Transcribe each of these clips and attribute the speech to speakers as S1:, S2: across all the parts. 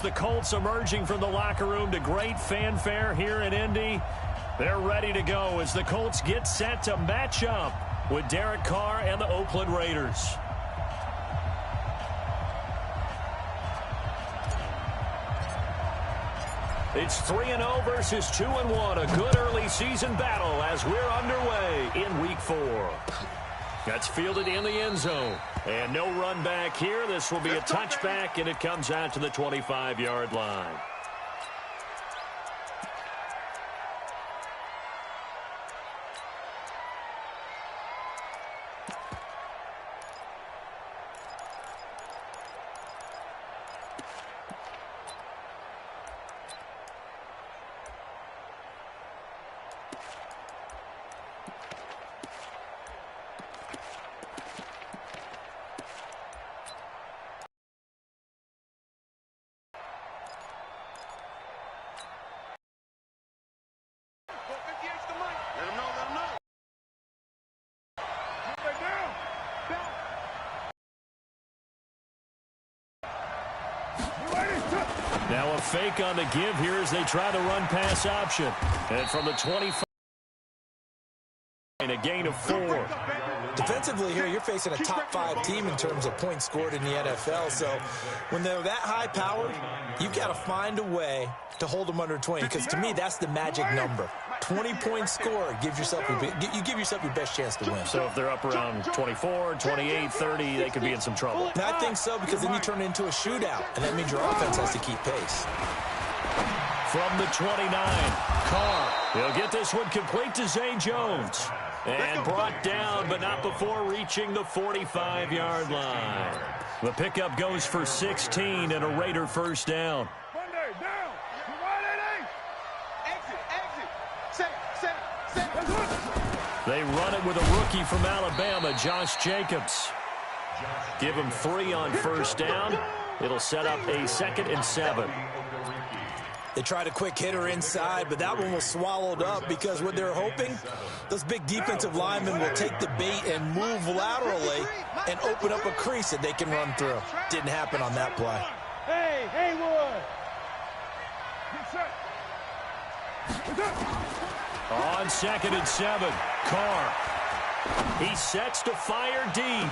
S1: The Colts emerging from the locker room to great fanfare here in Indy. They're ready to go as the Colts get set to match up with Derek Carr and the Oakland Raiders. It's 3-0 versus 2-1. A good early season battle as we're underway in Week 4. That's fielded in the end zone. And no run back here. This will be a touchback, and it comes out to the 25-yard line. Now a fake on the give here as they try the run-pass option. And from the 25, a gain of 4.
S2: Defensively here, you're facing a top-5 team in terms of points scored in the NFL. So when they're that high-powered, you've got to find a way to hold them under 20. Because to me, that's the magic number. 20-point score gives yourself you give yourself your best chance to win.
S1: So if they're up around 24, 28, 30, they could be in some trouble.
S2: And I think so, because then you turn it into a shootout, and that means your offense has to keep pace.
S1: From the 29, Carr. He'll get this one complete to Zay Jones. And brought down, but not before reaching the 45-yard line. The pickup goes for 16 and a Raider first down. They run it with a rookie from Alabama, Josh Jacobs. Give him 3 on first down. It'll set up a 2nd and 7.
S2: They tried a quick hitter inside, but that one was swallowed up because what they're hoping, those big defensive linemen will take the bait and move laterally and open up a crease that they can run through. Didn't happen on that play.
S3: Hey, Haywood!
S1: On 2nd and 7, Carr. He sets to fire deep.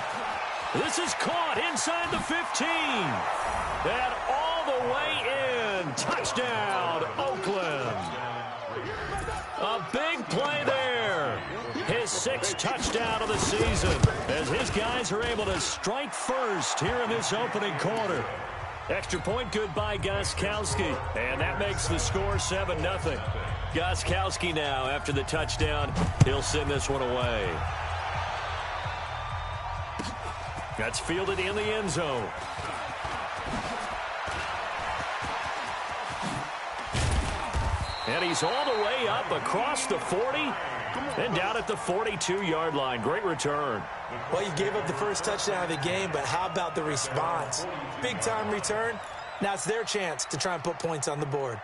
S1: This is caught inside the 15. And all the way in. Touchdown, Oakland. A big play there. His 6th touchdown of the season as his guys are able to strike first here in this opening quarter. Extra point good by Gostkowski. And that makes the score 7-0. Gostkowski now, after the touchdown, he'll send this one away. That's fielded in the end zone. And he's all the way up across the 40 and down at the 42-yard line. Great return.
S2: Well, you gave up the first touchdown of the game, but how about the response? Big-time return. Now it's their chance to try and put points on the board.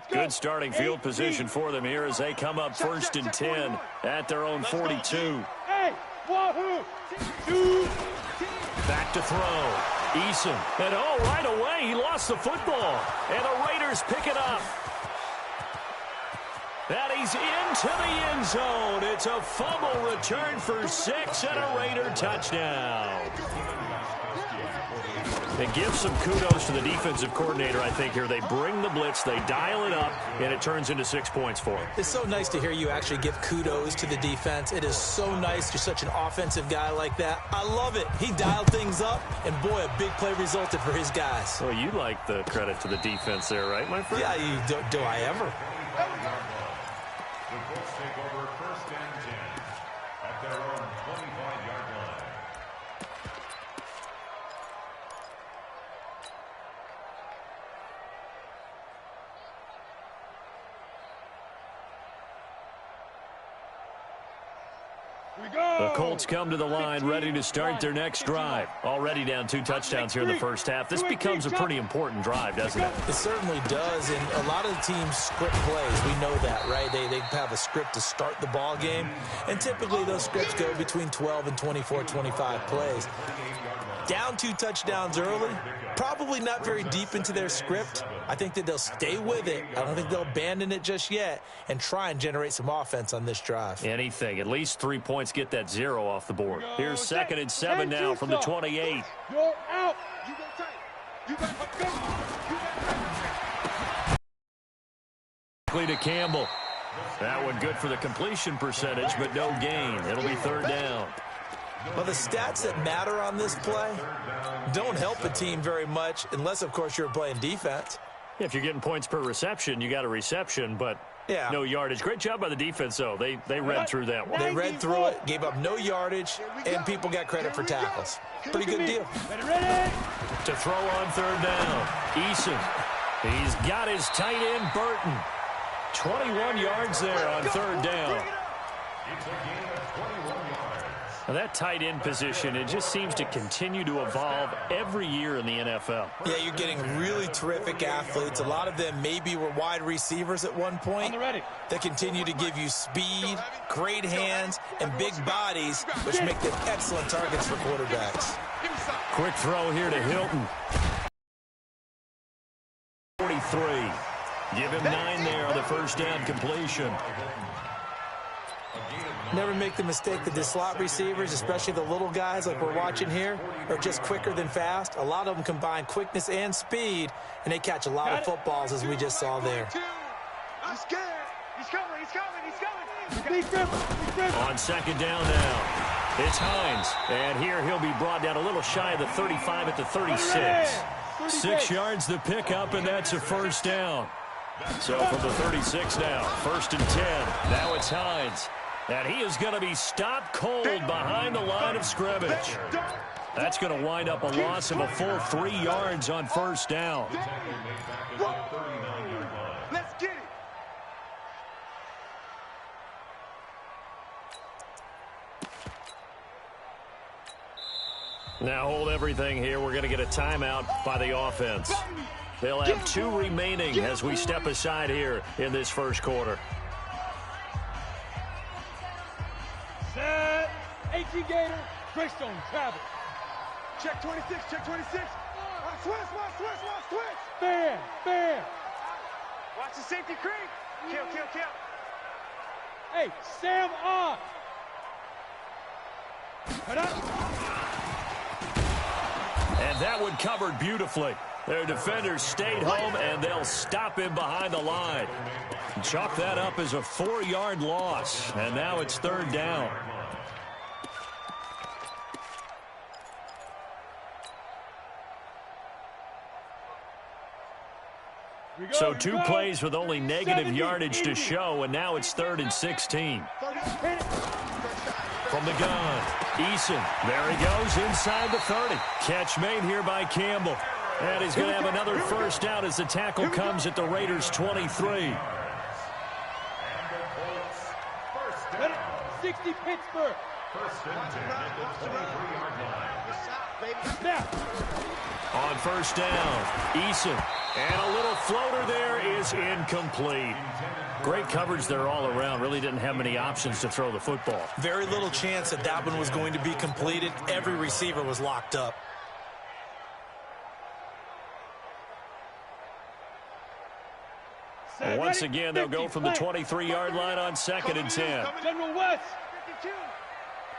S1: Good starting field position for them here as they come up 1st and 10 at their own 42. Back to throw. Eason. And right away he lost the football. And the Raiders pick it up. And he's into the end zone. It's a fumble return for 6 and a Raider touchdown. And give some kudos to the defensive coordinator, I think, here. They bring the blitz, they dial it up, and it turns into 6 points for them.
S2: It's so nice to hear you actually give kudos to the defense. It is so nice. You're such an offensive guy like that. I love it. He dialed things up, and boy, a big play resulted for his guys.
S1: Well, you like the credit to the defense there, right, my friend?
S2: Yeah, do I ever?
S4: The Colts take over 1st and 10 at their own 25-yard line.
S1: The Colts come to the line ready to start their next drive. Already down 2 touchdowns here in the first half. This becomes a pretty important drive, doesn't it?
S2: It certainly does, and a lot of the teams script plays. We know that, right? They have a script to start the ball game, and typically those scripts go between 12 and 24, 25 plays. Down 2 touchdowns early, probably not very deep into their script. I think that they'll stay with it. I don't think they'll abandon it just yet and try and generate some offense on this drive.
S1: Anything. At least 3 points get that 0 off the board. Here's 2nd and 7 now from the 28.
S3: You're out. You got
S1: To Campbell. That one good for the completion percentage, but no gain. It'll be 3rd down.
S2: Well, the stats that matter on this play don't help a team very much unless, of course, you're playing defense.
S1: If you're getting points per reception, you got a reception, but no yardage. Great job by the defense, though. They read through that one.
S2: They read through it, gave up no yardage, and people got credit for tackles. Pretty good deal.
S1: To throw on 3rd down, Eason. He's got his tight end, Burton. 21 yards there on 3rd down. Now that tight end position, it just seems to continue to evolve every year in the NFL.
S2: Yeah, you're getting really terrific athletes. A lot of them maybe were wide receivers at one point. They continue to give you speed, great hands, and big bodies, which make them excellent targets for quarterbacks.
S1: Quick throw here to Hilton. 43. Give him 9 there on the 1st down completion.
S2: Never make the mistake that the slot receivers, especially the little guys like we're watching here, are just quicker than fast. A lot of them combine quickness and speed, and they catch a lot of footballs, as we just saw there.
S3: I'm scared. He's coming.
S1: On 2nd down now, it's Hines. And here he'll be brought down a little shy of the 35 at the 36. 6 yards the pickup, and that's a 1st down. So from the 36 now, 1st and 10. Now it's Hines. And he is going to be stopped cold behind the line of scrimmage. That's going to wind up a loss of a full 3 yards on 1st down.
S3: Let's get it.
S1: Now hold everything here. We're going to get a timeout by the offense. They'll have 2 remaining as we step aside here in this 1st quarter.
S3: Set. 18 Gator. Greystone travel. Check 26. Switch. Fair. Watch the safety creep. Kill. Hey, Sam on. Put up.
S1: And that one covered beautifully. Their defenders stayed home, and they'll stop him behind the line. Chalk that up as a 4-yard loss, and now it's 3rd down. So 2 plays with only negative yardage to show, and now it's 3rd and 16. From the gun, Eason. There he goes inside the 30. Catch made here by Campbell. And he's going to have another 1st down as the tackle comes at the Raiders' 23.
S3: 60 Pittsburgh.
S4: 1st and 10 at the 23-yard line.
S3: Snap.
S1: On 1st down, Eason. And a little floater there is incomplete. Great coverage there all around. Really didn't have many options to throw the football.
S2: Very little chance that that one was going to be completed. Every receiver was locked up.
S1: Once again, they'll go from the 23-yard line on 2nd and 10.
S3: General West.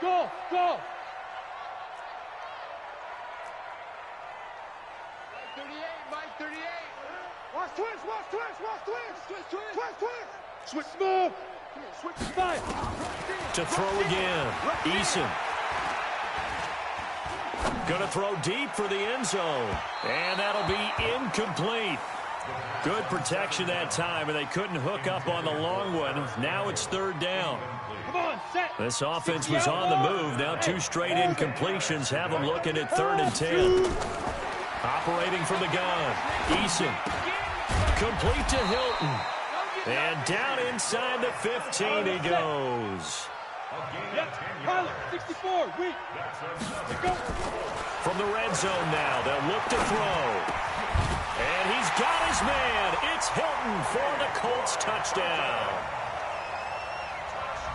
S3: Go. Mike 38. Watch twist. Switch smooth. Switch 5.
S1: To throw again, Eason. Going to throw deep for the end zone. And that'll be incomplete. Good protection that time, and they couldn't hook up on the long one. Now it's 3rd down.
S3: Come on, set.
S1: This offense was on the move. Now 2 straight incompletions have them looking at 3rd and 10. Operating from the gun, Eason. Complete to Hilton. And down inside the 15 he goes.
S3: Yep, pilot, 64, weak. Go.
S1: From the red zone now, they'll look to throw. And he's got his man. It's Hilton for the Colts touchdown.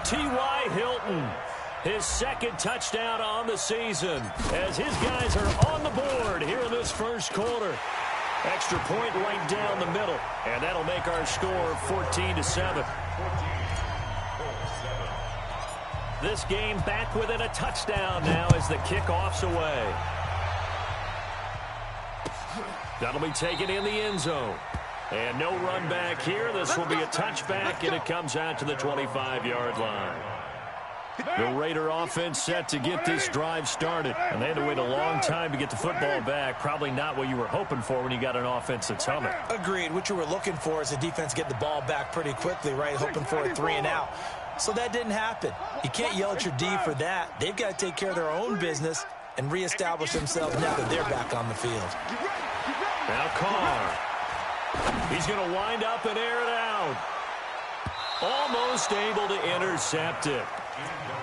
S1: T.Y. Hilton, his second touchdown on the season, as his guys are on the board here in this first quarter. Extra point right down the middle, and that'll make our score 14-7. This game back within a touchdown now as the kickoff's away. That'll be taken in the end zone. And no run back here. This will be a touchback, and it comes out to the 25-yard line. The Raider offense set to get this drive started. And they had to wait a long time to get the football back. Probably not what you were hoping for when you got an offense that's humming.
S2: Agreed. What you were looking for is the defense get the ball back pretty quickly, right? Hoping for a 3 and out. So that didn't happen. You can't yell at your D for that. They've got to take care of their own business and reestablish themselves now that they're back on the field.
S1: Now Carr. He's going to wind up and air it out. Almost able to intercept it.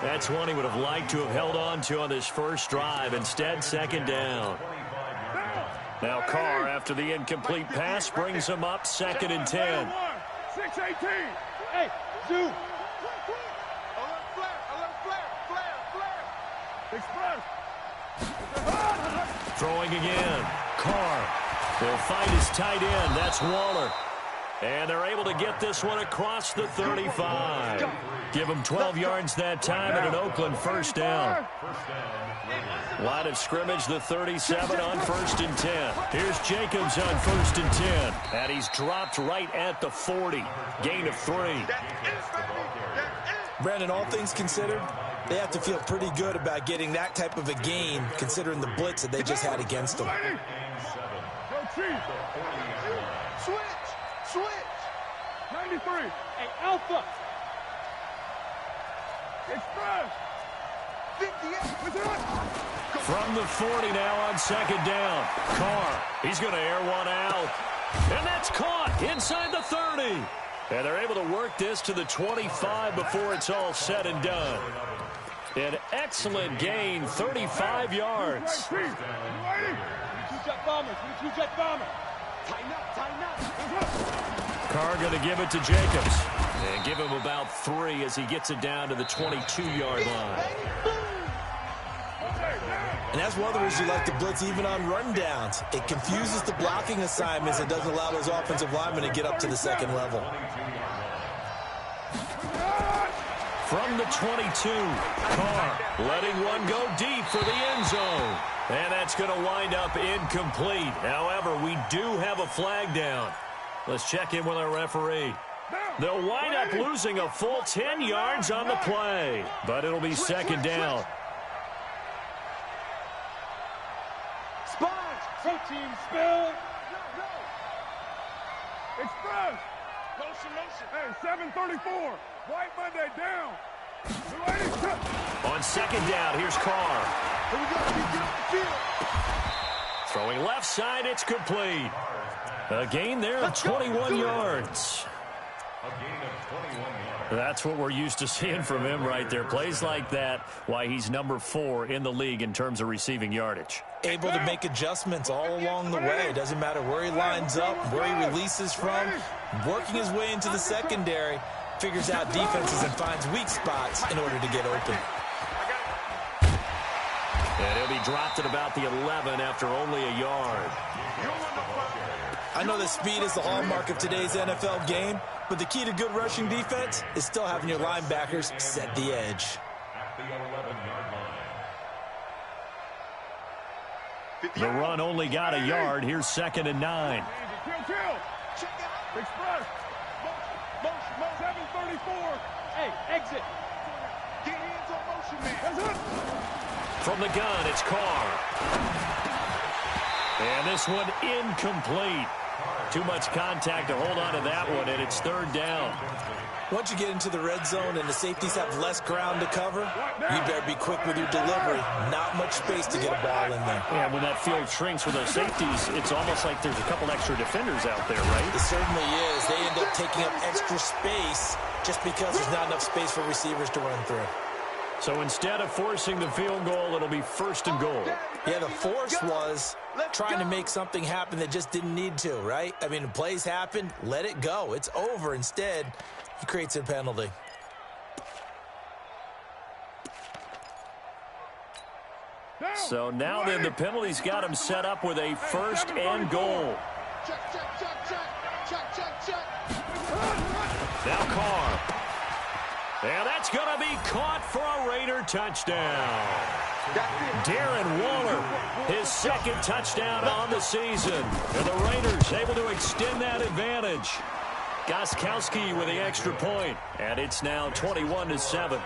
S1: That's one he would have liked to have held on to on this first drive. Instead, second down. Now Carr, after the incomplete pass, brings him up 2nd and 10.
S3: 6-18. Hey, Zoo.
S1: Throwing again. Carr will find his tight end. That's Waller. And they're able to get this one across the 35. Give him 12 yards that time and an Oakland first down. Line of scrimmage, the 37 on 1st and 10. Here's Jacobs on 1st and 10. And he's dropped right at the 40. Gain of 3.
S2: Brandon, all things considered, they have to feel pretty good about getting that type of a gain, considering the blitz that they just had against them.
S3: Switch. 93. Hey, Alpha. Express. 58.
S1: From the 40 now on 2nd down. Carr, he's going to air one out. And that's caught inside the 30. And they're able to work this to the 25 before it's all said and done. An excellent gain, 35 yards.
S3: Two-jet bombers. Two-jet bomber. Tighten up.
S1: Carr going to give it to Jacobs. And give him about 3 as he gets it down to the 22-yard line.
S2: And that's one of the reasons you like to blitz even on rundowns. It confuses the blocking assignments and doesn't allow those offensive linemen to get up to the second level.
S1: From the 22, Carr letting one go deep for the end zone. And that's going to wind up incomplete. However, we do have a flag down. Let's check in with our referee. They'll wind up losing a full 10 yards on the play, but it'll be 2nd down.
S3: Sponge. Protein spill. Express. Motion. Hey, 734. White Monday down.
S1: On 2nd down, here's Carr.
S3: Here we go. Get off the field.
S1: Throwing left side, it's complete. A gain there of 21 yards.
S4: A gain of 21 yards.
S1: That's what we're used to seeing from him right there. Plays like that, why he's number 4 in the league in terms of receiving yardage.
S2: Able to make adjustments all along the way. It doesn't matter where he lines up, where he releases from. Working his way into the secondary, figures out defenses and finds weak spots in order to get open.
S1: And he'll be dropped at about the 11 after only a yard.
S2: I know that speed is the hallmark of today's NFL game, but the key to good rushing defense is still having your linebackers set the edge.
S4: At the 11-yard line.
S1: The run only got a yard. Here's 2nd and 9.
S3: Kill. Express. Motion. 734. Hey, exit. Get hands on motion, man.
S1: From the gun, it's Carr. And this one incomplete. Too much contact to hold on to that one, and it's 3rd down.
S2: Once you get into the red zone and the safeties have less ground to cover, you better be quick with your delivery. Not much space to get a ball in there.
S1: Yeah, when that field shrinks with those safeties, it's almost like there's a couple extra defenders out there, right?
S2: It certainly is. They end up taking up extra space just because there's not enough space for receivers to run through.
S1: So instead of forcing the field goal, it'll be 1st and goal.
S2: Yeah, the force was trying to make something happen that just didn't need to, right? I mean, the plays happened, let it go. It's over. Instead, he creates a penalty.
S1: So now then the penalty's got him set up with a 1st and goal. Now Carr. And that's going to be caught for a Raider touchdown. Darren Waller, his 2nd touchdown on the season. And the Raiders able to extend that advantage. Gostkowski with the extra point. And it's now 21-7.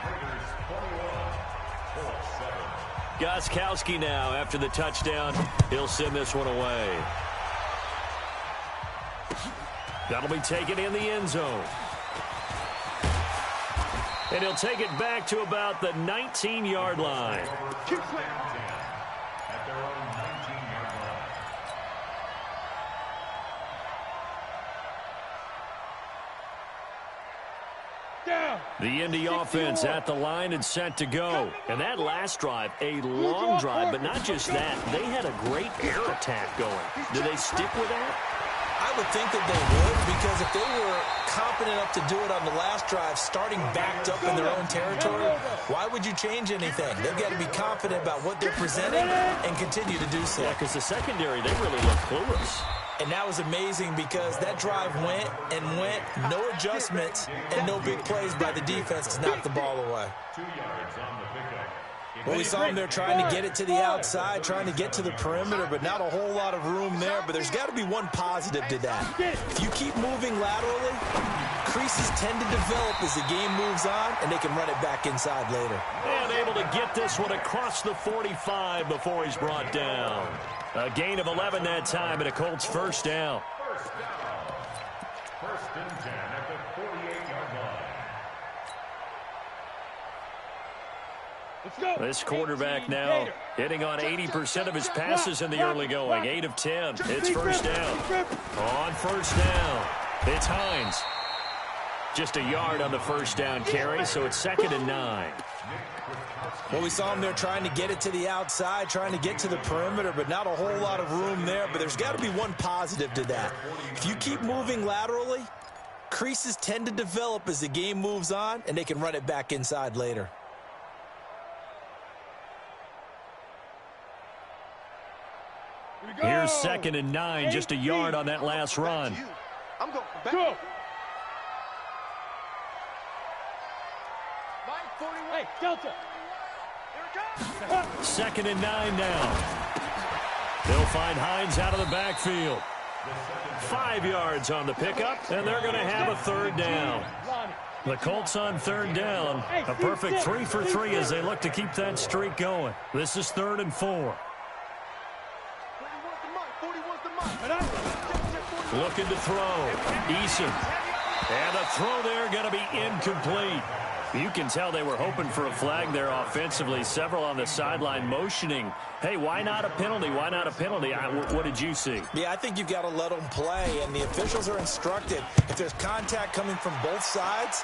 S1: Gostkowski now after the touchdown. He'll send this one away. That'll be taken in the end zone. And he'll take it back to about the 19-yard line.
S4: At their own 19-yard line.
S1: The Indy offense at the line and set to go. And that last drive, a long drive, but not just that. They had a great air attack going. Do they stick with that?
S2: I would think that they would, because if they were competent enough to do it on the last drive, starting backed up in their own territory, why would you change anything? They've got to be confident about what they're presenting and continue to do so.
S1: Yeah, because the secondary, they really look clueless.
S2: And that was amazing because that drive went and went, no adjustments and no big plays by the defense to knock the ball away.
S4: 2 yards on the pickup.
S2: Well, we saw them there trying to get it to the outside, trying to get to the perimeter, but not a whole lot of room there. But there's got to be one positive to that. If you keep moving laterally, creases tend to develop as the game moves on, and they can run it back inside later.
S1: And able to get this one across the 45 before he's brought down. A gain of 11 that time, and a Colts 1st down.
S4: First down. 1st and 10 at the 48-yard line.
S1: This quarterback now hitting on 80% of his passes in the early going. 8 of 10. It's 1st down. On 1st down, it's Hines. Just a yard on the 1st down carry, so it's 2nd and 9.
S2: Well, we saw them there trying to get it to the outside, trying to get to the perimeter, but not a whole lot of room there. But there's got to be one positive to that. If you keep moving laterally, creases tend to develop as the game moves on, and they can run it back inside later.
S1: Here's 2nd and 9, just a yard on that last run.
S3: I'm going back. Go. Hey, Delta.
S1: 2nd and 9 now. They'll find Hines out of the backfield. 5 yards on the pickup, and they're going to have a 3rd down. The Colts on 3rd down. A perfect 3 for 3 as they look to keep that streak going. This is 3rd and 4. Looking to throw. Eason. And the throw there going to be incomplete. You can tell they were hoping for a flag there offensively. Several on the sideline motioning. Hey, why not a penalty? Why not a penalty? What did you see?
S2: Yeah, I think you've got to let them play, and the officials are instructed. If there's contact coming from both sides,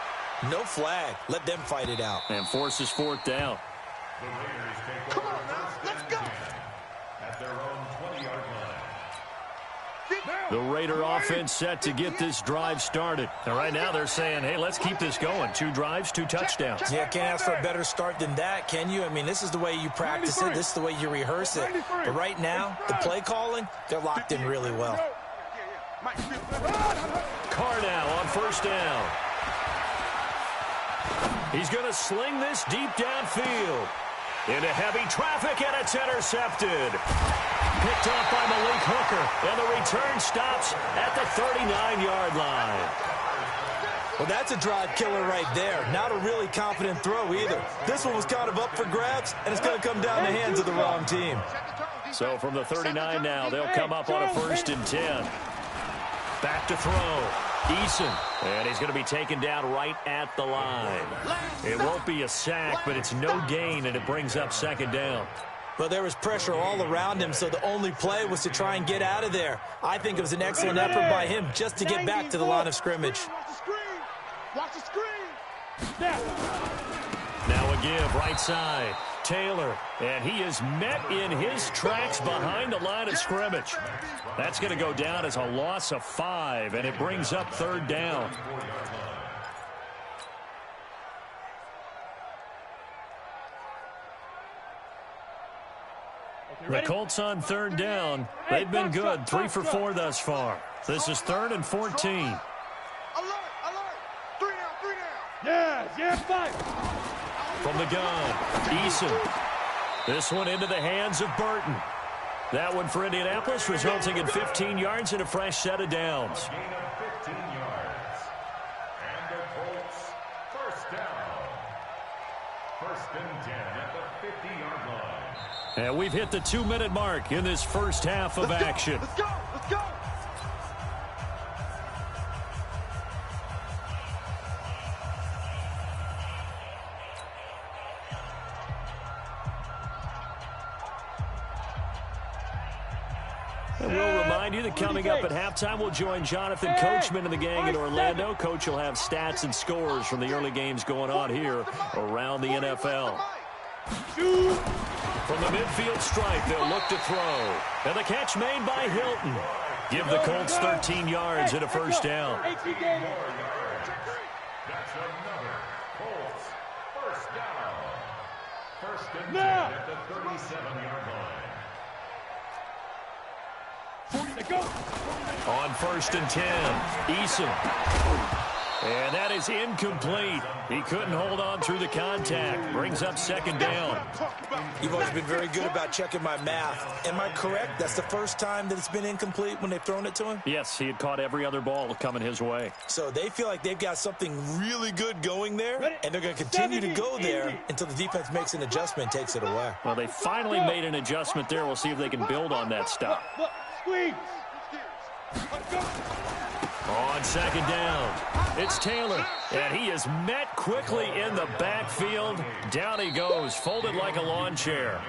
S2: no flag. Let them fight it out.
S1: And forces 4th down.
S4: The Raiders take over let's go. At their own 20-yard line.
S1: The Raider offense set to get this drive started. And right now they're saying, hey, let's keep this going. 2 drives, 2 touchdowns.
S2: Yeah, can't ask for a better start than that, can you? I mean, this is the way you practice it. This is the way you rehearse it. But right now, the play calling, they're locked in really well.
S1: Carr now on 1st down. He's going to sling this deep downfield. Into heavy traffic, and it's intercepted. Picked off by Malik Hooker, and the return stops at the 39-yard line.
S2: Well, that's a drive killer right there. Not a really confident throw either. This one was kind of up for grabs, and it's going to come down the hands of the wrong team.
S1: So from the 39 now, they'll come up on a 1st and 10. Back to throw. Eason, and he's going to be taken down right at the line. It won't be a sack, but it's no gain, and it brings up 2nd down.
S2: Well, there was pressure all around him, so the only play was to try and get out of there. I think it was an excellent effort by him just to get back to the line of scrimmage.
S3: Watch the screen.
S1: Now give, right side. Taylor, and he is met in his tracks behind the line of scrimmage. That's going to go down as a loss of 5, and it brings up 3rd down. The Colts on 3rd down. They've been good, 3 for 4 thus far. This is 3rd and 14.
S3: Alert, alert. 3 down. Yeah, 5.
S1: From the gun, Eason. This one into the hands of Burton. That one for Indianapolis, resulting in 15 yards and a fresh set of downs.
S4: Gain of 15 yards. And the Colts, 1st down. 1st and 10 at the 50-yard line.
S1: And we've hit the 2-minute mark in this first half of action.
S3: Let's go, let's go.
S1: And we'll remind you that coming up at halftime, we'll join Jonathan Coachman and the gang in Orlando. Coach will have stats and scores from the early games going on here around the NFL. From the midfield stripe, they'll look to throw. And the catch made by Hilton. Give the Colts 13 yards and a 1st down.
S4: That's another Colts 1st down. 1st and 10 at the 37-yard line.
S1: On 1st and 10, Eason. And that is incomplete. He couldn't hold on through the contact. Brings up 2nd down.
S2: You've always been very good about checking my math. Am I correct? That's the first time that it's been incomplete when they've thrown it to him?
S1: Yes, he had caught every other ball coming his way.
S2: So they feel like they've got something really good going there, and they're going to continue to go there until the defense makes an adjustment and takes it away.
S1: Well, they finally made an adjustment there. We'll see if they can build on that stop.
S3: Squeeze.
S1: On 2nd down, it's Taylor, and he is met quickly in the backfield. Down he goes, folded like a lawn chair.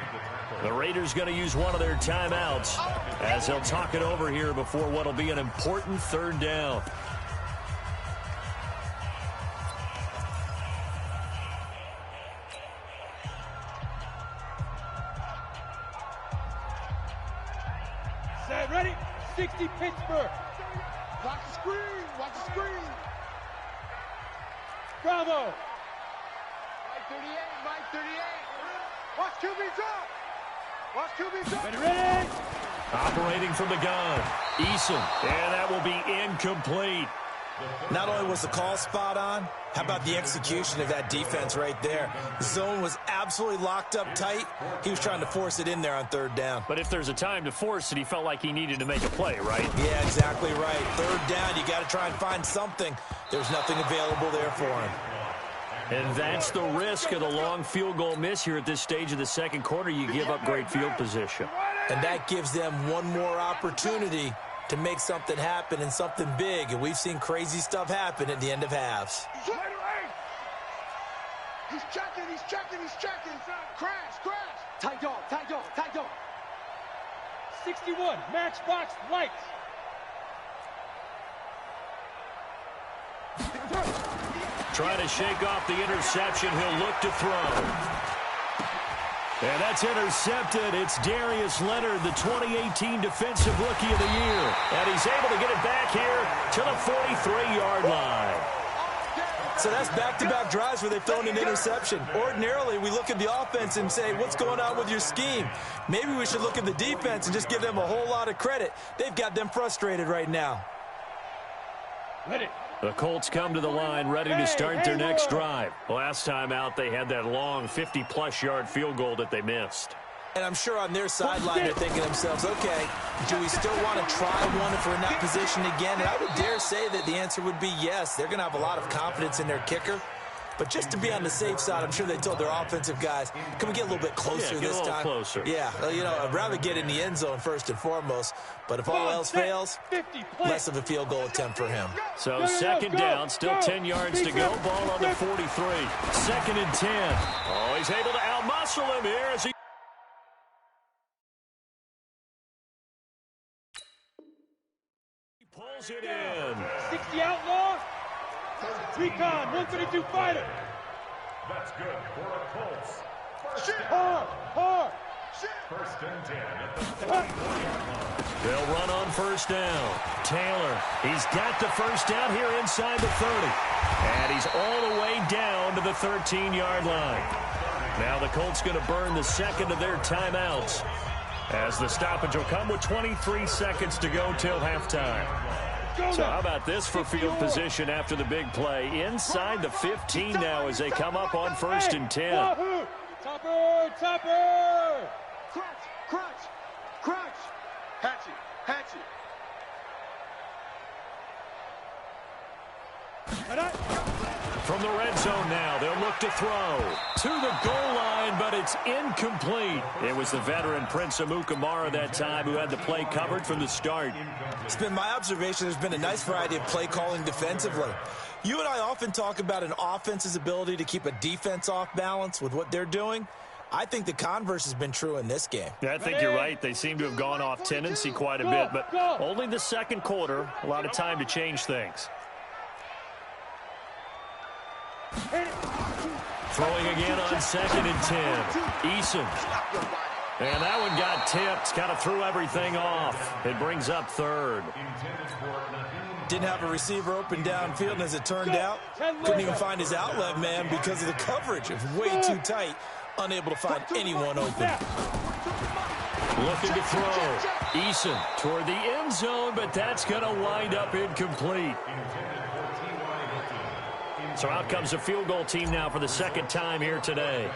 S1: The Raiders going to use one of their timeouts as they'll talk it over here before what will be an important 3rd down.
S3: Set, ready? 60 Pittsburgh. Watch the screen. Watch the screen. Bravo. Mike 38. Mike 38. Watch QB drop. Watch QB drop. Ready?
S1: Operating from the gun, Eason, and that will be incomplete.
S2: Not only was the call spot on, how about the execution of that defense right there? The zone was absolutely locked up tight. He was trying to force it in there on 3rd down.
S1: But if there's a time to force it, he felt like he needed to make a play, right?
S2: Yeah, exactly right. 3rd down, you got to try and find something. There's nothing available there for him.
S1: And that's the risk of the long field goal miss here at this stage of the 2nd quarter. You give up great field position.
S2: And that gives them one more opportunity to make something happen and something big. And we've seen crazy stuff happen at the end of halves.
S3: He's checking, he's checking, he's checking. Crash, crash. Tight dog, tight dog, tight dog. 61, matchbox lights.
S1: Trying to shake off the interception. He'll look to throw. And that's intercepted. It's Darius Leonard, the 2018 Defensive Rookie of the Year. And he's able to get it back here to the 43-yard line.
S2: So that's back-to-back drives where they've thrown an interception. Ordinarily, we look at the offense and say, what's going on with your scheme? Maybe we should look at the defense and just give them a whole lot of credit. They've got them frustrated right now.
S3: Ready.
S1: The Colts come to the line ready to start their next drive. Last time out, they had that long 50-plus yard field goal that they missed.
S2: And I'm sure on their sideline they're thinking to themselves, okay, do we still want to try one if we're in that position again? And I would dare say that the answer would be yes. They're going to have a lot of confidence in their kicker. But just to be on the safe side, I'm sure they told their offensive guys, can we get a little bit closer this time?
S1: Closer.
S2: Yeah, you know, I'd rather get in the end zone first and foremost. But if all else fails, less of a field goal attempt for him.
S1: So 2nd down, still 10 yards to go. Ball on the 43. 2nd and 10. Oh, he's able to outmuscle him here as he pulls it in.
S3: 60 outlaw. Recon, 132 fighter.
S4: That's good for a Colts. First
S3: Shit.
S4: down.
S3: Hard. Shit.
S4: First and 10 at the 41-yard line.
S1: They'll run on first down. Taylor, he's got the first down here inside the 30. And he's all the way down to the 13-yard line. Now the Colts going to burn the second of their timeouts, as the stoppage will come with 23 seconds to go till halftime. So how about this for field position after the big play? Inside the 15 now as they come up on first and 10.
S3: Topper! Topper! Crunch! Crunch! Crunch! Hatchet! Hatchet!
S1: From the red zone now, they'll look to throw to the goal line, but it's incomplete. It was the veteran Prince Amukamara that time who had the play covered from the start.
S2: It's been my observation there's been a nice variety of play calling defensively. You and I often talk about an offense's ability to keep a defense off balance with what they're doing. I think the converse has been true in this game.
S1: Yeah, I think you're right. They seem to have gone off tendency quite a bit, but only the second quarter, a lot of time to change things. Throwing again on second and 10. Eason. And that one got tipped. Kind of threw everything off. It brings up third.
S2: Didn't have a receiver open downfield, and as it turned out, couldn't even find his outlet man because of the coverage. It was way too tight, unable to find anyone open.
S1: Looking to throw. Eason toward the end zone, but that's going to wind up incomplete. So out comes the field goal team now for the second time here today.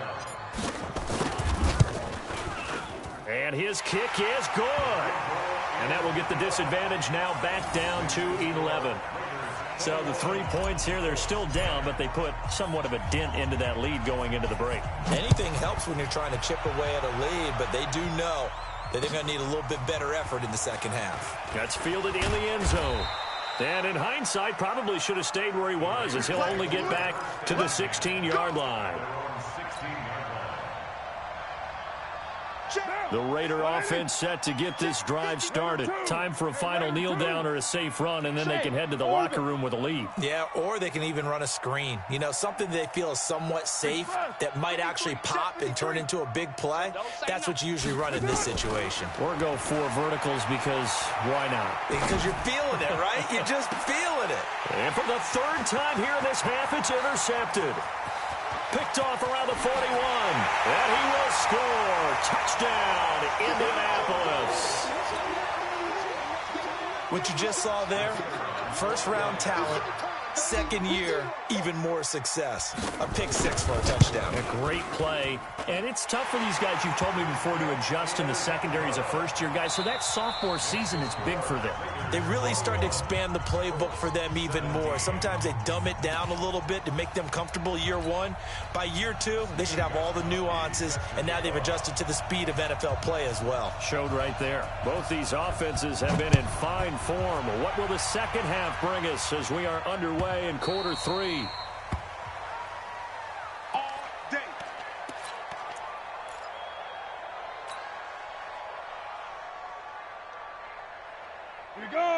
S1: And his kick is good. And that will get the disadvantage now back down to 11. So the 3 points here, they're still down, but they put somewhat of a dent into that lead going into the break.
S2: Anything helps when you're trying to chip away at a lead, but they do know that they're going to need a little bit better effort in the second half.
S1: That's fielded in the end zone. And in hindsight, probably should have stayed where he was, as he'll only get back to the 16-yard line. The Raider offense set to get this drive started. Time for a final kneel down or a safe run, and then they can head to the locker room with a lead.
S2: Yeah, or they can even run a screen. You know, something they feel is somewhat safe that might actually pop and turn into a big play. That's what you usually run in this situation.
S1: Or go 4 verticals because why not?
S2: Because you're feeling it, right? You're just feeling it.
S1: And for the third time here in this half, it's intercepted. Picked off around the 41. And he will score. Touchdown, Indianapolis.
S2: What you just saw there, first-round talent, second year, even more success. A pick 6 for a touchdown.
S1: A great play. And it's tough for these guys, you've told me before, to adjust in the secondary as a first-year guy. So that sophomore season is big for them.
S2: They really start to expand the playbook for them even more. Sometimes they dumb it down a little bit to make them comfortable year one. By year 2, they should have all the nuances, and now they've adjusted to the speed of NFL play as well.
S1: Showed right there. Both these offenses have been in fine form. What will the second half bring us as we are underway in quarter 3?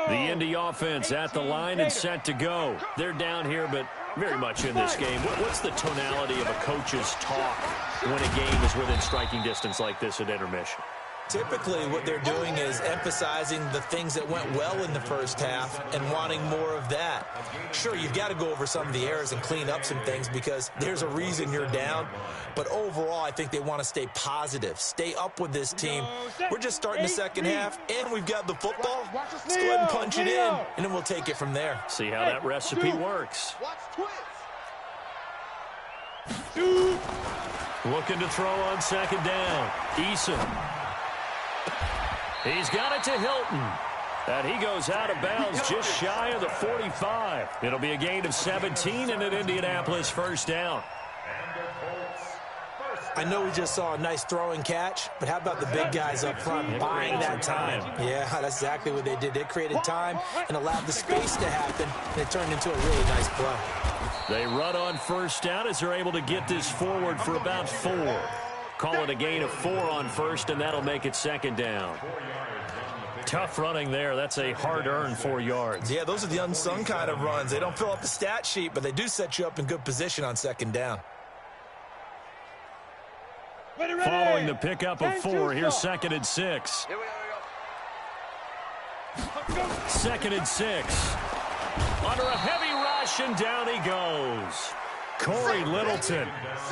S1: The Indy offense at the line and set to go. They're down here, but very much in this game. What's the tonality of a coach's talk when a game is within striking distance like this at intermission?
S2: Typically, what they're doing is emphasizing the things that went well in the first half and wanting more of that. Sure, you've got to go over some of the errors and clean up some things because there's a reason you're down. But overall, I think they want to stay positive, stay up with this team. We're just starting the second half, and we've got the football. Let's go ahead and punch it in, and then we'll take it from there.
S1: See how that recipe works. Looking to throw on second down. Eason. He's got it to Hilton. And he goes out of bounds just shy of the 45. It'll be a gain of 17 and an Indianapolis first down.
S2: I know we just saw a nice throwing catch, but how about the big guys up front buying that time? Yeah, that's exactly what they did. They created time and allowed the space to happen, and it turned into a really nice play.
S1: They run on first down as they're able to get this forward for about 4. Call it a gain of 4 on first, and that'll make it second down. Tough running there. That's a hard-earned 4 yards.
S2: Yeah, those are the unsung kind of runs. They don't fill up the stat sheet, but they do set you up in good position on second down.
S1: Following the pickup of 4, here's 2nd and 6.
S3: Here we go.
S1: 2nd and 6. Under a heavy rush, and down he goes. Corey Littleton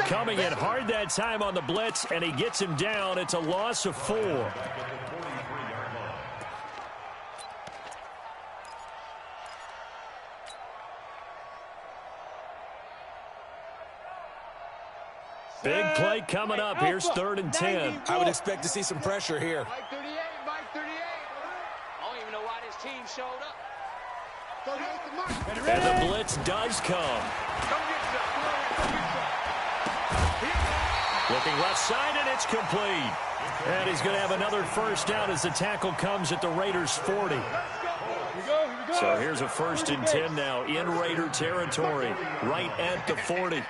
S1: coming in hard that time on the blitz, and he gets him down. It's a loss of 4. Big play coming up. Here's 3rd and 10.
S2: I would expect to see some pressure here.
S3: Mike 38, Mike 38. I don't even know why this team showed up. 38 to Mike.
S1: And the blitz does come.
S3: Come get some. Come on, come get some.
S1: Looking left side, and it's complete. And he's going to have another first down as the tackle comes at the Raiders' 40. So here's a 1st and 10 now in Raider territory, right at the 40.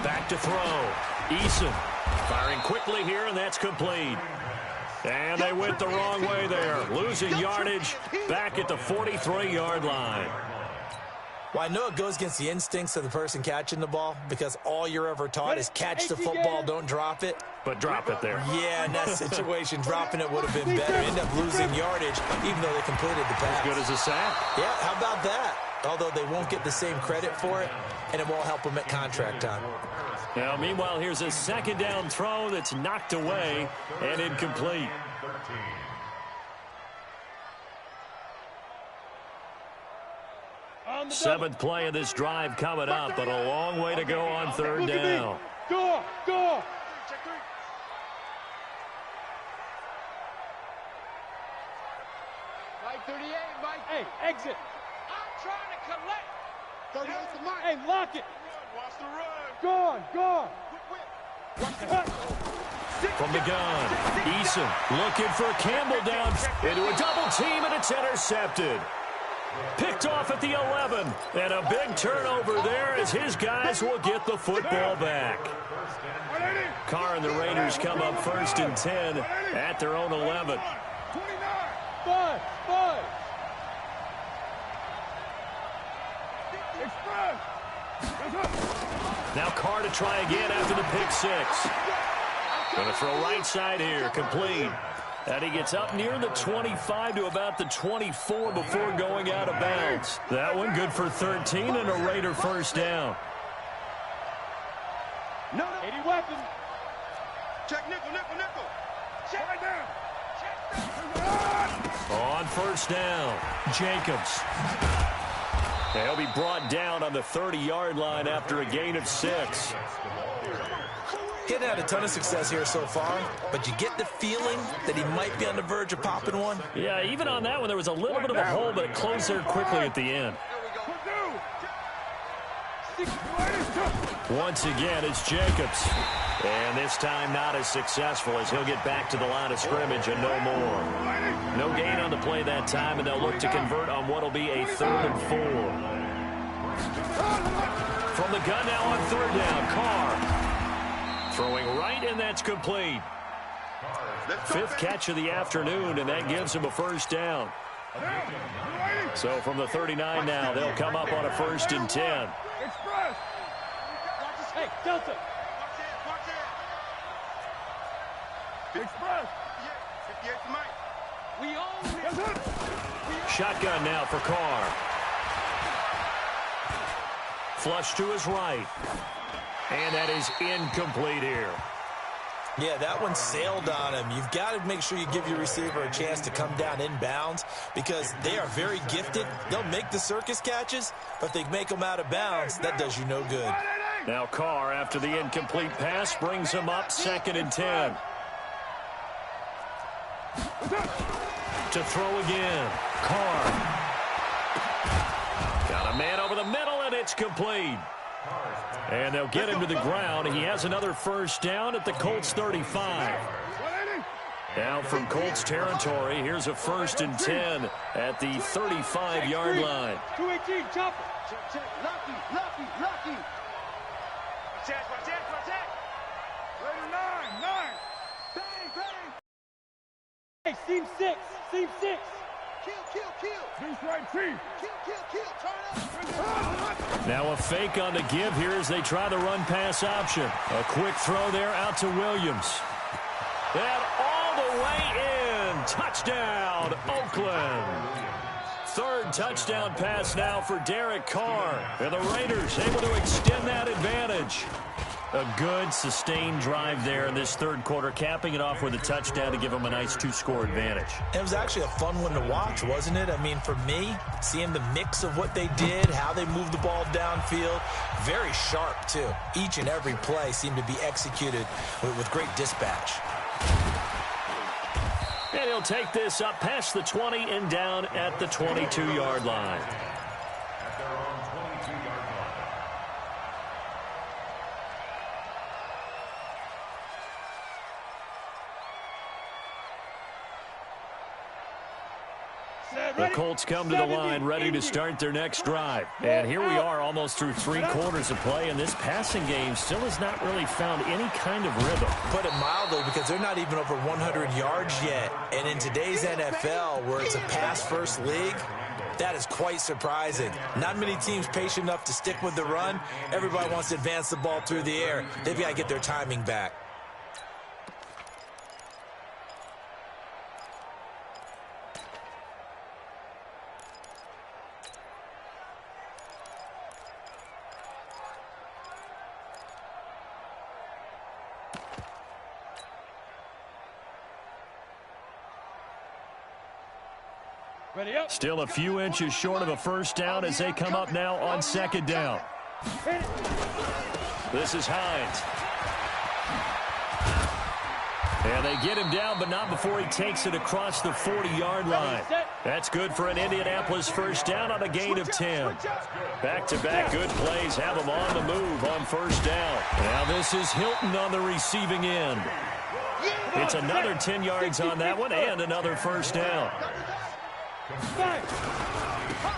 S1: Back to throw. Eason firing quickly here, and that's complete. And they went the wrong way there. Losing yardage back at the 43-yard line.
S2: Well, I know it goes against the instincts of the person catching the ball because all you're ever taught is catch the football, don't drop it.
S1: But drop it there.
S2: Yeah, in that situation, dropping it would have been better. End up losing yardage, even though they completed the pass.
S1: As good as a sack.
S2: Yeah, how about that? Although they won't get the same credit for it, and it won't help them at contract time.
S1: Now, meanwhile, here's a 2nd down throw that's knocked away and incomplete. Seventh play of this drive coming up, but a long way to go on 3rd down.
S3: Go. Mike 38, Mike. Hey, exit. I'm trying to collect. 38 to Mike. Hey, lock it. Watch the run. Gone.
S1: From the gun, Eason looking for Campbell down into a double team, and it's intercepted. Picked off at the 11, and a big turnover there as his guys will get the football back. Carr and the Raiders come up 1st and 10 at their own 11.
S3: 5.
S1: Now Carr to try again after the pick 6. Going to throw right side here, complete. And he gets up near the 25 to about the 24 before going out of bounds. That one good for 13 and a Raider first down.
S3: No. 80 weapon. Check nickel. Check right down.
S1: On first down, Jacobs. He'll be brought down on the 30-yard line after a gain of 6.
S2: Getting had a ton of success here so far, but you get the feeling that he might be on the verge of popping one.
S1: Yeah, even on that one, there was a little bit of a hole, but it closed there quickly at the end. Once again, it's Jacobs. And this time not as successful as he'll get back to the line of scrimmage and no more. No gain on the play that time, and they'll look to convert on what will be a 3rd and 4. From the gun now on 3rd down, Carr. Throwing right, and that's complete. 5th catch of the afternoon, and that gives him a first down. So from the 39 now, they'll come up on a 1st and 10.
S3: Hey, Delta. Express. 58 to Mike. We own it.
S1: Shotgun now for Carr. Flush to his right. And that is incomplete here.
S2: Yeah, that one sailed on him. You've got to make sure you give your receiver a chance to come down inbounds because they are very gifted. They'll make the circus catches, but if they make them out of bounds, that does you no good.
S1: Now Carr, after the incomplete pass, brings him up 2nd and 10. To throw again. Carr. Got a man over the middle, and it's complete. And they'll get him to the ground. He has another first down at the Colts 35. Now from Colts territory, here's a 1st and 10 at the 35-yard line.
S3: 218, chopper. Check. Lucky. Check. Raider 9. Bang. Hey, seam 6. Kill. Beast right, chief. Kill. Turn up.
S1: Now a fake on the give here as they try the run-pass option. A quick throw there out to Williams. And all the way in. Touchdown, Oakland. Third touchdown pass now for Derek Carr. And the Raiders able to extend that advantage. A good, sustained drive there in this third quarter, capping it off with a touchdown to give them a nice 2-score advantage.
S2: It was actually a fun one to watch, wasn't it? I mean, for me, seeing the mix of what they did, how they moved the ball downfield, very sharp, too. Each and every play seemed to be executed with great dispatch.
S1: And he'll take this up past the 20 and down at the 22-yard line.
S4: At their own 22-yard line.
S1: The Colts come to the line ready to start their next drive. And here we are almost through 3 quarters of play, and this passing game still has not really found any kind of rhythm.
S2: Put it mildly, because they're not even over 100 yards yet. And in today's NFL, where it's a pass-first league, that is quite surprising. Not many teams patient enough to stick with the run. Everybody wants to advance the ball through the air. They've got to get their timing back.
S1: Still a few inches short of a first down as they come up now on second down. This is Hines. And they get him down, but not before he takes it across the 40-yard line. That's good for an Indianapolis first down on a gain of 10. Back-to-back good plays have them on the move on first down. Now this is Hilton on the receiving end. It's another 10 yards on that one and another first down.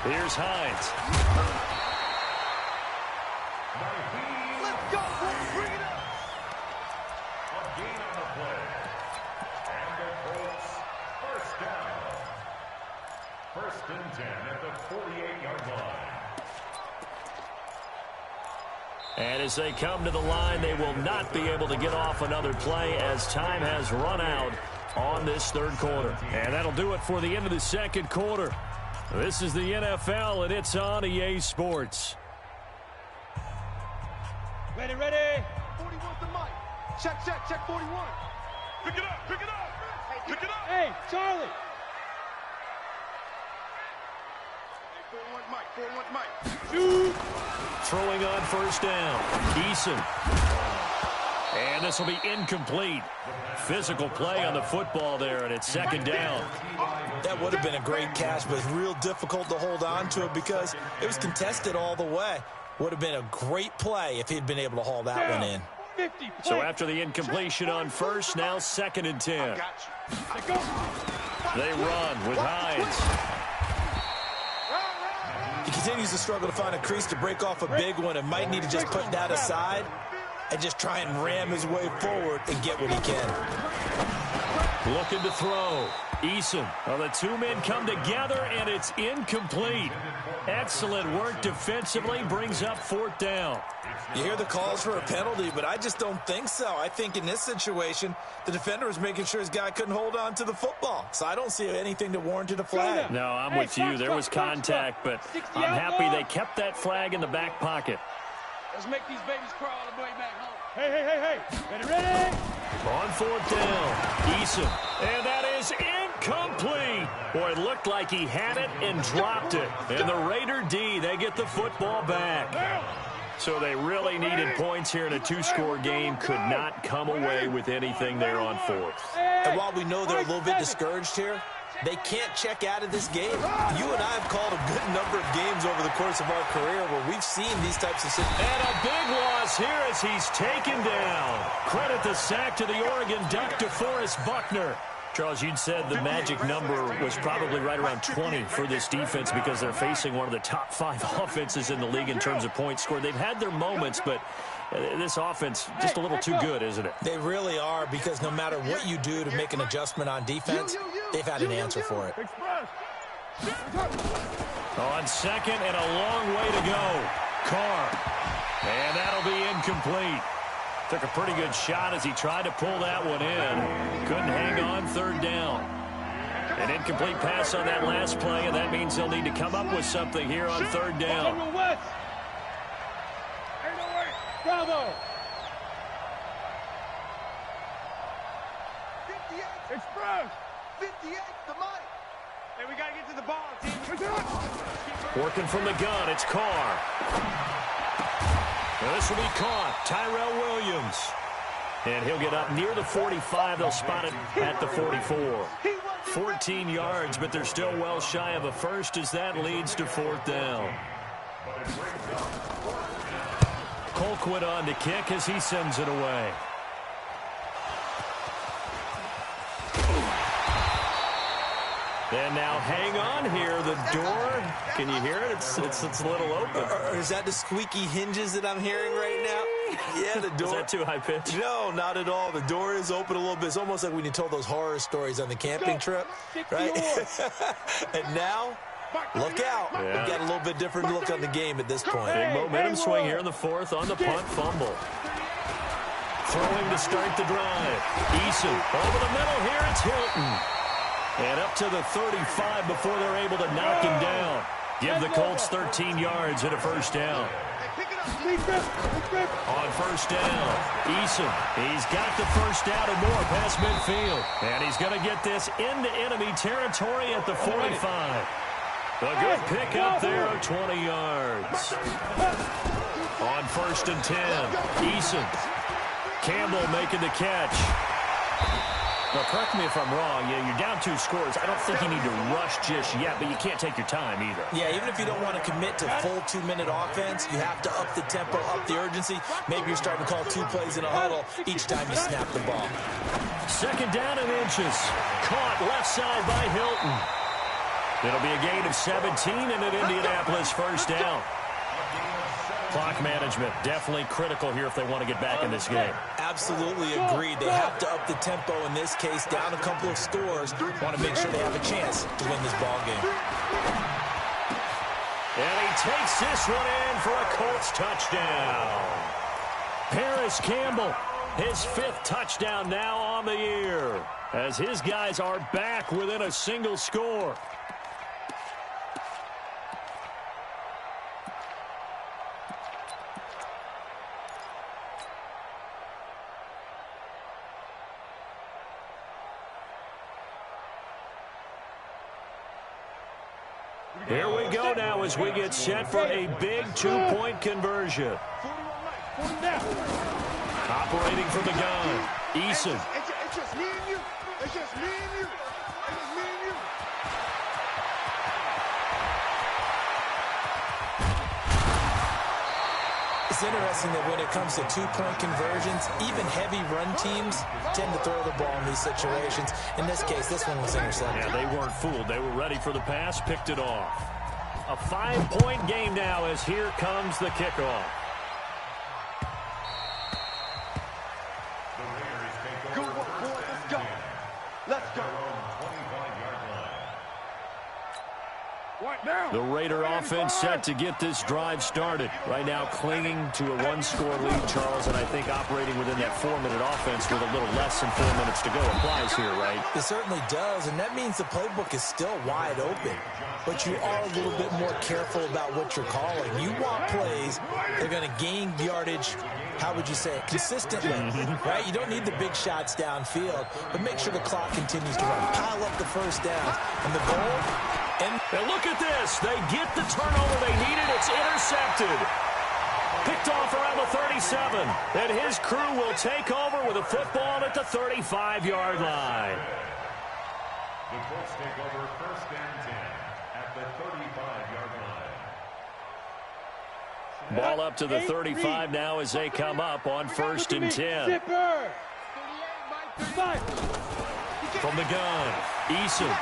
S1: Here's Hines.
S4: Let's go, boys. Bring it up. A gain on the play. And the Colts first down. First and 10 at the 48-yard line.
S1: And as they come to the line, they will not be able to get off another play as time has run out on this third quarter. And that'll do it for the end of the second quarter. This is the NFL, and it's on EA Sports.
S3: Ready. 41's the mic. Check 41. Pick it up. Hey, Charlie. Hey, 41's mic. Shoot.
S1: Throwing on first down. Eason. And this will be incomplete. Physical play on the football there, and it's second down.
S2: That would have been a great catch, but it's real difficult to hold on to it because it was contested all the way. Would have been a great play if he'd been able to haul that one in.
S1: So after the incompletion on first, now second and 10. They run with Hines.
S2: He continues to struggle to find a crease to break off a big one and might need to just put that aside and just try and ram his way forward and get what he can.
S1: Looking to throw. Eason. Well, the two men come together, and it's incomplete. Excellent work defensively. Brings up fourth down.
S2: You hear the calls for a penalty, but I just don't think so. I think in this situation, the defender was making sure his guy couldn't hold on to the football. So I don't see anything that warranted a flag.
S1: No, I'm with you. There was contact, but I'm happy they kept that flag in the back pocket.
S3: Let's make these babies crawl all the way back home. Hey. Ready?
S1: On fourth down, Eason. And that is incomplete. Boy, it looked like he had it and dropped it. And the Raider D, they get the football back. So they really needed points here in a two-score game. Could not come away with anything there on fourth.
S2: And while we know they're a little bit discouraged here, they can't check out of this game. You and I have called a good number of games over the course of our career where we've seen these types of situations.
S1: And a big loss here as he's taken down. Credit the sack to the Oregon Duck, DeForest Buckner. Charles, you'd said the magic number was probably right around 20 for this defense because they're facing one of the top 5 offenses in the league in terms of points scored. They've had their moments, but this offense just a little too good, isn't it?
S2: They really are, because no matter what you do to make an adjustment on defense, they've had an answer for it.
S1: On second and a long way to go. Carr. And that'll be incomplete. Took a pretty good shot as he tried to pull that one in. Couldn't hang on third down. An incomplete pass on that last play, and that means they'll need to come up with something here on third down.
S3: Bravo. Express. 58, the mic. Hey, we got to get to the ball, team.
S1: Working from the gun, it's Carr. Now this will be caught. Tyrell Williams. And he'll get up near the 45. They'll spot it at the 44. 14 yards, but they're still well shy of a first as that leads to fourth down. Colquitt on to kick as he sends it away. And now hang on here. The door, can you hear it? It's a little open.
S2: Or is that the squeaky hinges that I'm hearing right now? Yeah, the door.
S1: Is that too high pitch?
S2: No, not at all. The door is open a little bit. It's almost like when you told those horror stories on the camping trip, right? And now, look out.
S1: Yeah.
S2: We've got a little bit different look on the game at this point.
S1: Big momentum swing here in the fourth on the punt fumble. Throwing to start the drive. Eason over the middle here. It's Hilton. And up to the 35 before they're able to knock him down. Give the Colts 13 yards and a first down. On first down, Eason. He's got the first down and more past midfield. And he's going to get this into enemy territory at the 45. A good pick up there of 20 yards. On first and 10, Eason. Campbell making the catch. Now, correct me if I'm wrong. Yeah, you're down 2 scores. I don't think you need to rush just yet, but you can't take your time either.
S2: Yeah, even if you don't want to commit to full 2-minute offense, you have to up the tempo, up the urgency. Maybe you're starting to call 2 plays in a huddle each time you snap the ball.
S1: Second down and inches. Caught left side by Hilton. It'll be a gain of 17 and an Indianapolis first down. Clock management definitely critical here if they want to get back in this game.
S2: Absolutely agreed. They have to up the tempo in this case, down a couple of scores. Want to make sure they have a chance to win this ball game.
S1: And he takes this one in for a Colts touchdown. Paris Campbell, his 5th touchdown now on the year, as his guys are back within a single score. Here we go now as we get set for a big 2-point conversion. Operating from the gun, Eason.
S3: It's just me and you. It's just me and you. It's just me and you.
S2: It's interesting that when it comes to 2-point conversions, even heavy run teams tend to throw the ball in these situations. In this case, this one was intercepted.
S1: Yeah, they weren't fooled. They were ready for the pass, picked it off. A 5-point game now as here comes the kickoff.
S3: Go, boy, let's go. Let's go.
S1: The Raider offense set to get this drive started. Right now clinging to a 1-score lead, Charles, and I think operating within that 4-minute offense with a little less than 4 minutes to go applies here, right?
S2: It certainly does, and that means the playbook is still wide open. But you are a little bit more careful about what you're calling. You want plays that are going to gain yardage, how would you say it, consistently, right? You don't need the big shots downfield, but make sure the clock continues to run. Pile up the first downs. And the goal...
S1: And look at this. They get the turnover they needed. It's intercepted. Picked off around the 37. And his crew will take over with a football at the 35-yard line.
S4: The Colts take over first and 10 at the 35-yard line.
S1: Ball up to the 35 now as they come up on first and 10. From the gun, Eason.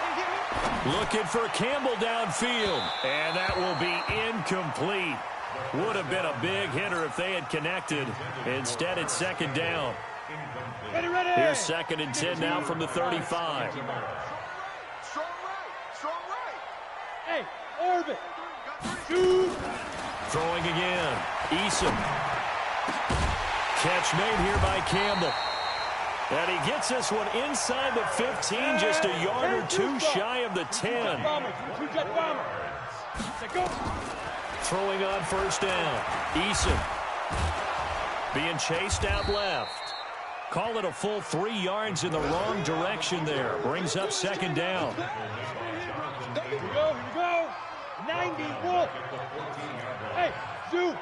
S1: Looking for Campbell downfield, and that will be incomplete. Would have been a big hitter if they had connected. Instead, it's second down. Here's second and 10 now from the 35.
S3: Strong right. Strong right. Hey, orbit.
S1: Throwing again. Eason. Catch made here by Campbell. And he gets this one inside the 15, just a yard or two shy of the 10. Throwing on first down. Eason being chased out left. Call it a full 3 yards in the wrong direction there. Brings up second down.
S3: Here we go. 90, Wolf. Hey, Zoo.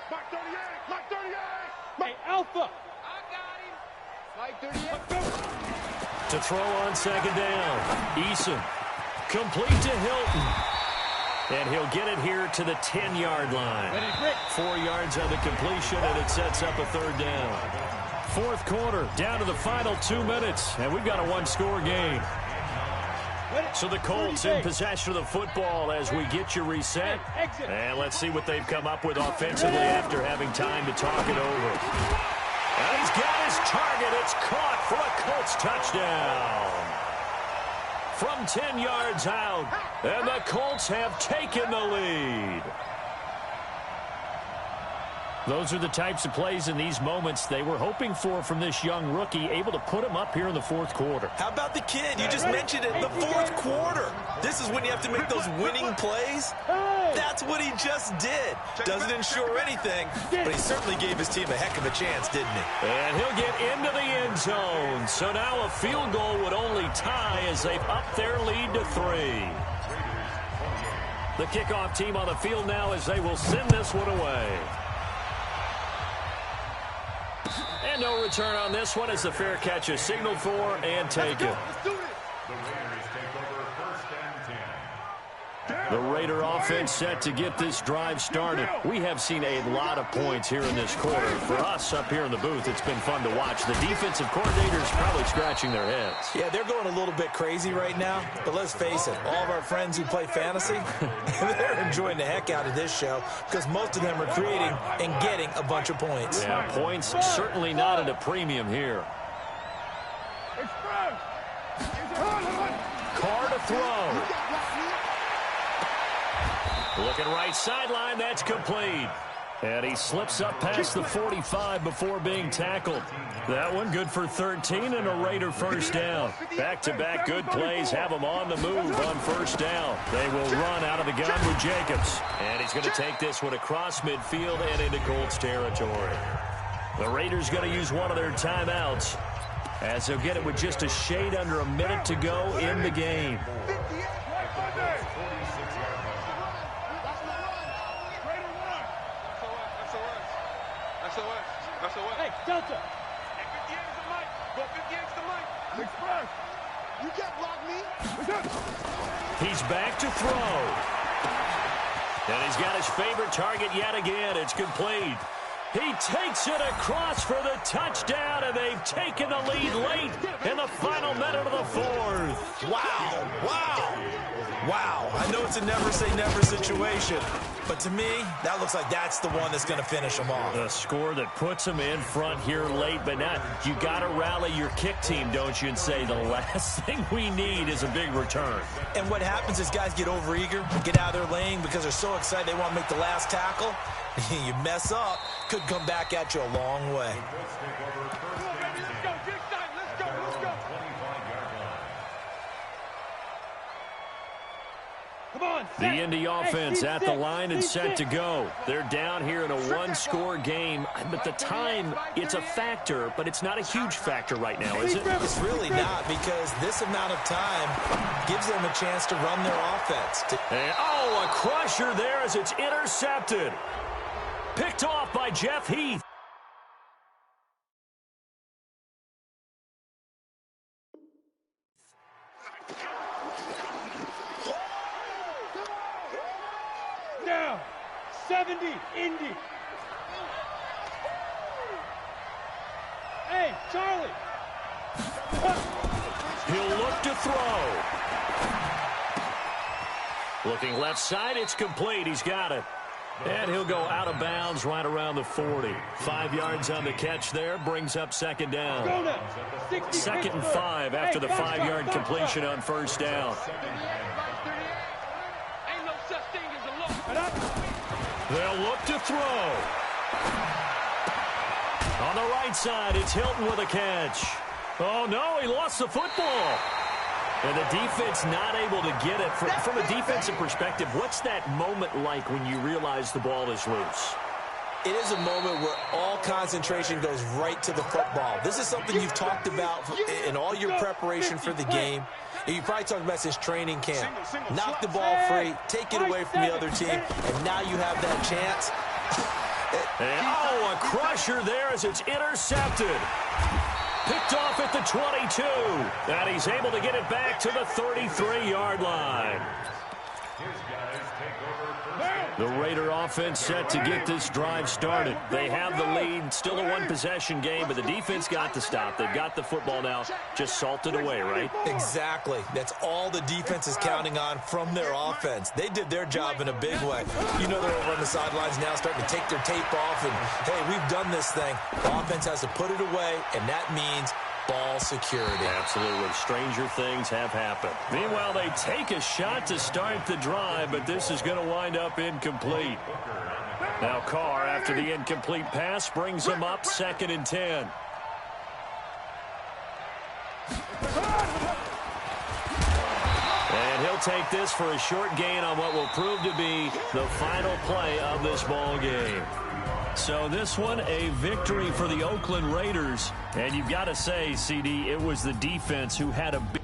S3: Mike 38, Mike 38. Hey, Alpha. I got him. Mike 38.
S1: To throw on second down. Eason. Complete to Hilton. And he'll get it here to the 10-yard line. 4 yards on the completion, and it sets up a third down. Fourth quarter, down to the final 2 minutes, and we've got a one-score game. So the Colts in possession of the football as we get you reset. And let's see what they've come up with offensively after having time to talk it over. And he's got his target. It's caught for a Colts touchdown. From 10 yards out, and the Colts have taken the lead. Those are the types of plays in these moments they were hoping for from this young rookie, able to put him up here in the fourth quarter.
S2: How about the kid? You just mentioned it, the fourth quarter. This is when you have to make those winning plays. That's what he just did. Doesn't ensure anything, but he certainly gave his team a heck of a chance, didn't he?
S1: And he'll get into the end zone. So now a field goal would only tie as they've upped their lead to 3. The kickoff team on the field now as they will send this one away. And no return on this one as the fair catch is signaled for and taken. The Raider offense set to get this drive started. We have seen a lot of points here in this quarter. For us up here in the booth, it's been fun to watch. The defensive coordinators probably scratching their heads.
S2: Yeah, they're going a little bit crazy right now. But let's face it, all of our friends who play fantasy, they're enjoying the heck out of this show because most of them are creating and getting a bunch of points.
S1: Yeah, points certainly not at a premium here. Carr to throw. Looking right sideline, that's complete. And he slips up past the 45 before being tackled. That one good for 13 and a Raider first down. Back-to-back good plays have them on the move on first down. They will run out of the gun with Jacobs. And he's going to take this one across midfield and into Colts territory. The Raiders going to use one of their timeouts as they'll get it with just a shade under a minute to go in the game.
S3: Hey, Delta. Hey, 58 is the mic. Go 58 is the mic. Express. You can't block me.
S1: He's back to throw. And he's got his favorite target yet again. It's complete. He takes it across for the touchdown, and they've taken the lead late in the final minute of the fourth.
S2: Wow. Wow. I know it's a never-say-never situation, but to me, that looks like that's the one that's going to finish them off.
S1: A score that puts them in front here late, but now you got to rally your kick team, don't you, and say the last thing we need is a big return.
S2: And what happens is guys get overeager, get out of their lane because they're so excited they want to make the last tackle. You mess up, could come back at you a long way.
S1: The Indy offense at the line and set to go. They're down here in a one-score game, but the time, it's a factor, but it's not a huge factor right now, is it?
S2: It's really not because this amount of time gives them a chance to run their offense.
S1: And, a crusher there as it's intercepted. Picked off by Jeff Heath.
S3: Now, 70, Indy. Hey, Charlie.
S1: He'll look to throw. Looking left side, it's complete. He's got it. And he'll go out of bounds right around the 40. 5 yards on the catch there, brings up second down. 2nd and 5 after the 5-yard completion on first down. They'll look to throw. On the right side, it's Hilton with a catch. Oh, no, he lost the football. And the defense not able to get it. From a defensive perspective, what's that moment like when you realize the ball is loose?
S2: It is a moment where all concentration goes right to the football. This is something you've talked about in all your preparation for the game. And you probably talked about since training camp. Knock the ball free, take it away from the other team, and now you have that chance.
S1: And, a crusher there as it's intercepted. Picked off at the 22. And he's able to get it back to the 33-yard line. The Raider offense set to get this drive started. They have the lead. Still a one-possession game, but the defense got the stop. They've got the football now. Just salted away, right?
S2: Exactly. That's all the defense is counting on from their offense. They did their job in a big way. You know they're over on the sidelines now starting to take their tape off, and, hey, we've done this thing. The offense has to put it away, and that means ball security.
S1: Absolutely. Stranger things have happened. Meanwhile, they take a shot to start the drive, but this is going to wind up incomplete. Now Carr, after the incomplete pass, brings him up 2nd and 10. And he'll take this for a short gain on what will prove to be the final play of this ball game. So this one, a victory for the Oakland Raiders. And you've got to say, CD, it was the defense who had a big